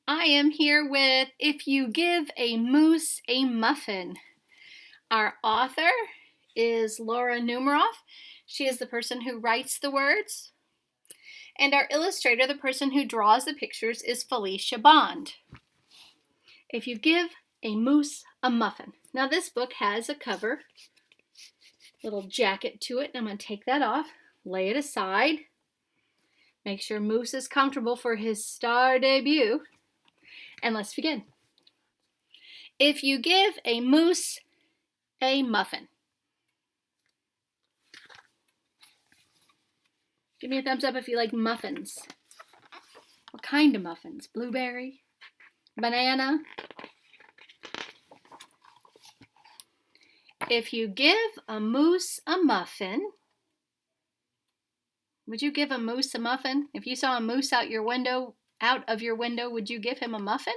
I am here with If You Give a Moose a Muffin. Our author is Laura Numeroff. She is the person who writes the words. And our illustrator, the person who draws the pictures, is Felicia Bond. If You Give a Moose a Muffin. Now this book has a cover, little jacket to it. I'm going to take that off, lay it aside. Make sure Moose is comfortable for his star debut. And let's begin. If you give a moose a muffin. Give me a thumbs up if you like muffins. What kind of muffins? Blueberry? Banana? If you give a moose a muffin, would you give a moose a muffin? If you saw a moose out of your window, would you give him a muffin?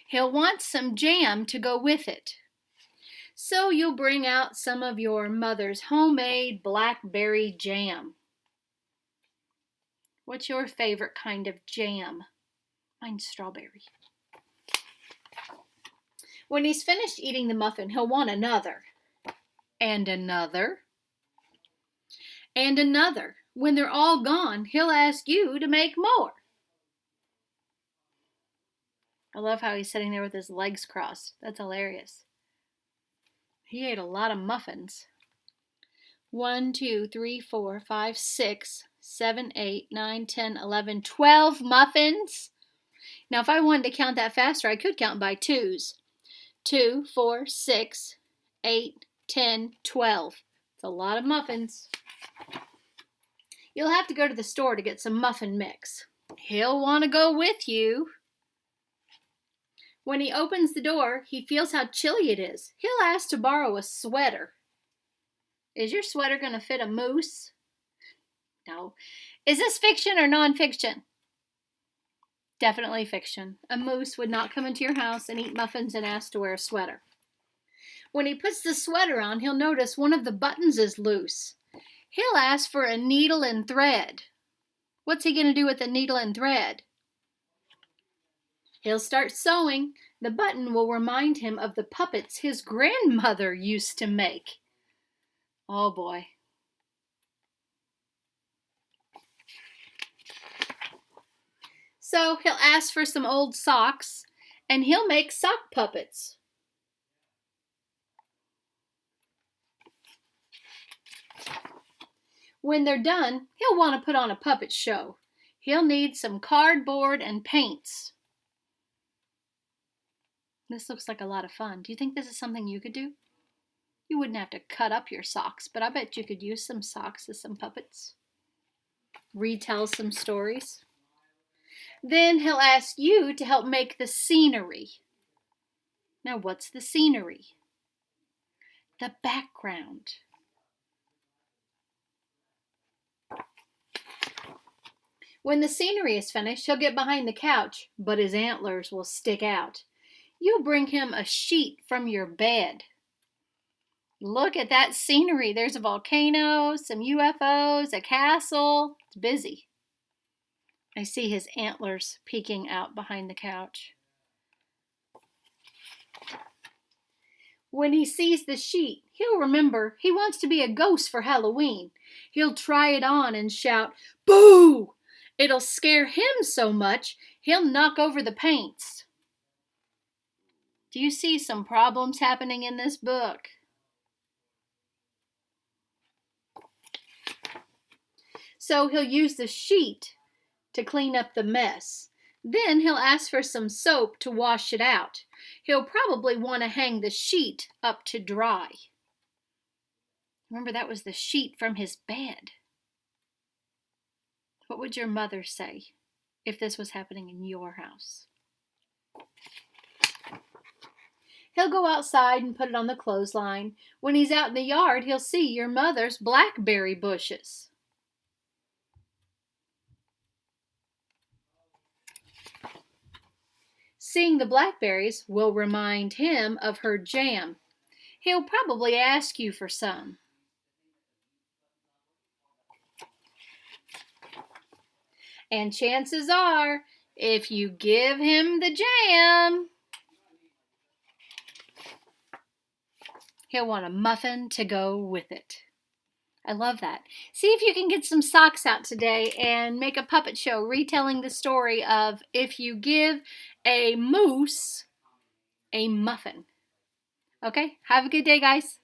He'll want some jam to go with it. So you'll bring out some of your mother's homemade blackberry jam. What's your favorite kind of jam? Mine's strawberry. When he's finished eating the muffin, he'll want another. And another. And another. When they're all gone, he'll ask you to make more. I love how he's sitting there with his legs crossed. That's hilarious. He ate a lot of muffins. 1, 2, 3, 4, 5, 6, 7, 8, 9, 10, 11, 12 muffins. Now, if I wanted to count that faster, I could count by twos. 2, 4, 6, 8, 10, 12. It's a lot of muffins. You'll have to go to the store to get some muffin mix. He'll want to go with you. When he opens the door, he feels how chilly it is. He'll ask to borrow a sweater. Is your sweater going to fit a moose? No. Is this fiction or nonfiction? Definitely fiction. A moose would not come into your house and eat muffins and ask to wear a sweater. When he puts the sweater on, he'll notice one of the buttons is loose. He'll ask for a needle and thread. What's he going to do with the needle and thread? He'll start sewing. The button will remind him of the puppets his grandmother used to make. Oh boy. So he'll ask for some old socks, and he'll make sock puppets. When they're done, he'll want to put on a puppet show. He'll need some cardboard and paints. This looks like a lot of fun. Do you think this is something you could do? You wouldn't have to cut up your socks, but I bet you could use some socks as some puppets. Retell some stories. Then he'll ask you to help make the scenery. Now, what's the scenery? The background. When the scenery is finished, he'll get behind the couch, but his antlers will stick out. You'll bring him a sheet from your bed. Look at that scenery. There's a volcano, some UFOs, a castle. It's busy. I see his antlers peeking out behind the couch. When he sees the sheet, he'll remember he wants to be a ghost for Halloween. He'll try it on and shout, "Boo!" It'll scare him so much, he'll knock over the paints. Do you see some problems happening in this book? So he'll use the sheet to clean up the mess. Then he'll ask for some soap to wash it out. He'll probably want to hang the sheet up to dry. Remember, that was the sheet from his bed. What would your mother say if this was happening in your house? He'll go outside and put it on the clothesline. When he's out in the yard, he'll see your mother's blackberry bushes. Seeing the blackberries will remind him of her jam. He'll probably ask you for some. And chances are, if you give him the jam, he'll want a muffin to go with it. I love that. See if you can get some socks out today and make a puppet show retelling the story of if you give a moose a muffin. Okay, have a good day, guys.